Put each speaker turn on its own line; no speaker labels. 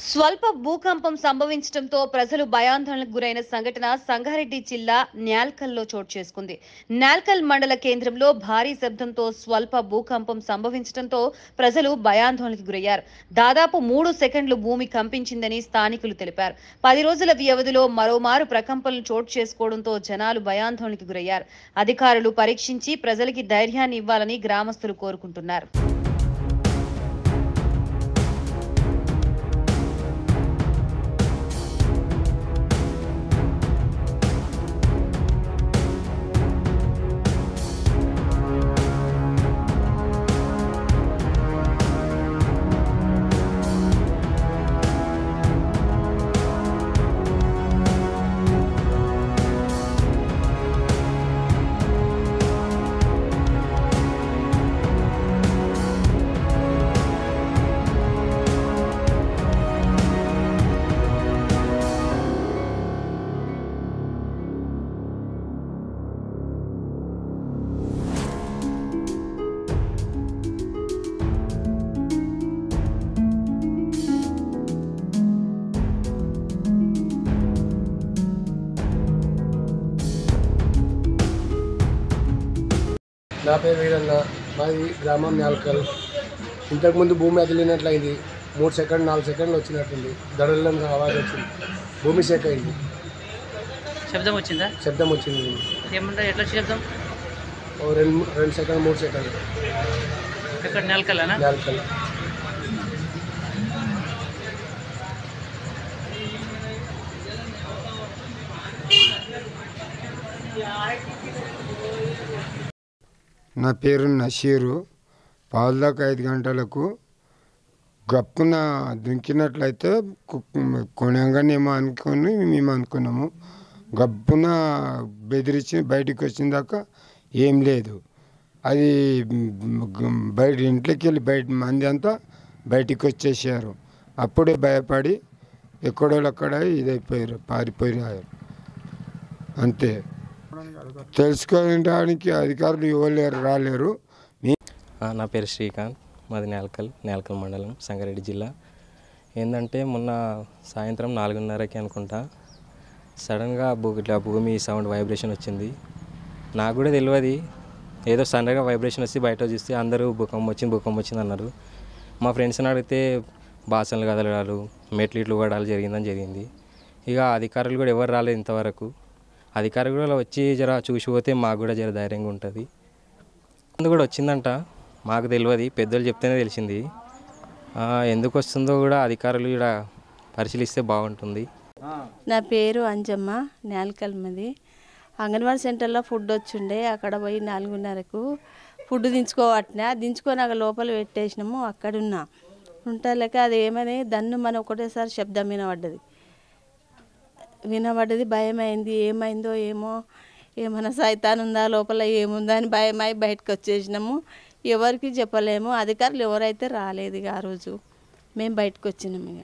స్వల్ప భూకంపం సంభవించడంతో ప్రజలు భయాందోళనకు గురైన సంఘటన సంగారెడ్డి జిల్లా న్యాల్కల్లో చోటు చేసుకుంది. న్యాల్కల్ మండల కేంద్రంలో భారీ శబ్దంతో స్వల్ప భూకంపం సంభవించడంతో ప్రజలు భయాందోళనకు గురయ్యారు. దాదాపు 3 సెకండ్లు భూమి కంపించిందని స్థానికులు తెలిపారు. 10 రోజుల వ్యవధిలో మరోమారు ప్రకంపనలు చోటు చేసుకోవడంతో జనాలు భయాందోళనకు గురయ్యారు. అధికారులు పరీక్షించి ప్రజలకి ధైర్యాన్ని ఇవ్వాలని గ్రామస్తులు కోరుకుంటున్నారు.
నా పేరు వీరన్న, మాది గ్రామం న్యాల్కల్. ఇంతకుముందు భూమి అదిలినట్లయింది. 3 సెకండ్ 4 సెకండ్లు వచ్చినట్టుంది. దడల్లంగా ఆవాజ్ వచ్చింది. భూమి షేక్ అయింది.
శబ్దం వచ్చిందా?
శబ్దం వచ్చింది.
ఏమంటారు, ఎట్లా శబ్దం?
2 సెకండ్ 3 సెకండ్లు.
ఎక్కడ న్యాల్కల్నా?
న్యాల్కల్.
నా పేరు నషీరు. పావుదాకా 5 గంటలకు గప్పున దుంకినట్లయితే కొనగానేమో అనుకొని మేము అనుకున్నాము. గప్పున బెదిరించి బయటికి వచ్చిన దాకా ఏం లేదు. అది బయట ఇంట్లోకి వెళ్ళి మంది అంతా బయటికి వచ్చేసారు. అప్పుడే భయపడి ఎక్కడోళ్ళక్కడ ఇదైపోయారు, పారిపోయారు. అంతే. తెలుసుకోవడానికి అధికారులు ఇవ్వలేరు, రాలేరు.
నా పేరు శ్రీకాంత్, మాది న్యాల్కల్ మండలం, సంగారెడ్డి జిల్లా. ఏంటంటే మొన్న సాయంత్రం 4:30కి అనుకుంటా సడన్గా ఇట్లా భూమి సౌండ్ వైబ్రేషన్ వచ్చింది. నాకు కూడా తెలియదు. ఏదో సడన్గా వైబ్రేషన్ వచ్చి బయట చూస్తే అందరూ భూకంపం వచ్చింది అన్నారు. మా ఫ్రెండ్స్ని అడిగితే బాసనలు కదలడాలు, మెట్లు ఇట్లు పడాలు జరిగింది. ఇక అధికారులు కూడా ఎవరు రాలేదు ఇంతవరకు. అధికారులు కూడా వచ్చి జర చూసిపోతే మాకు కూడా జర ధైర్యంగా ఉంటుంది. ముందు కూడా వచ్చిందంట, మాకు తెలియదు, పెద్దలు చెప్తేనే తెలిసింది. ఎందుకు వస్తుందో కూడా అధికారులు కూడా పరిశీలిస్తే బాగుంటుంది.
నా పేరు అంజమ్మ, న్యాల్కల్ మాది. అంగన్వాడీ సెంటర్లో ఫుడ్ వచ్చిండే, అక్కడ పోయి 4:30కు ఫుడ్ దించుకొని అక్కడ లోపల పెట్టేసినాము. అక్కడున్నా ఉంటలేక అది ఏమని దన్ను మన ఒకటేసారి శబ్దం వినబడ్డది. భయమైంది. ఏమైందో ఏమో, ఏమైనా సైతాన్ ఉందా లోపల ఏముందా అని భయమై బయటకు వచ్చేసినాము. ఎవరికి చెప్పలేము. అధికారులు ఎవరైతే రాలేదు. ఇక ఆ రోజు మేము బయటకు వచ్చినాము. ఇక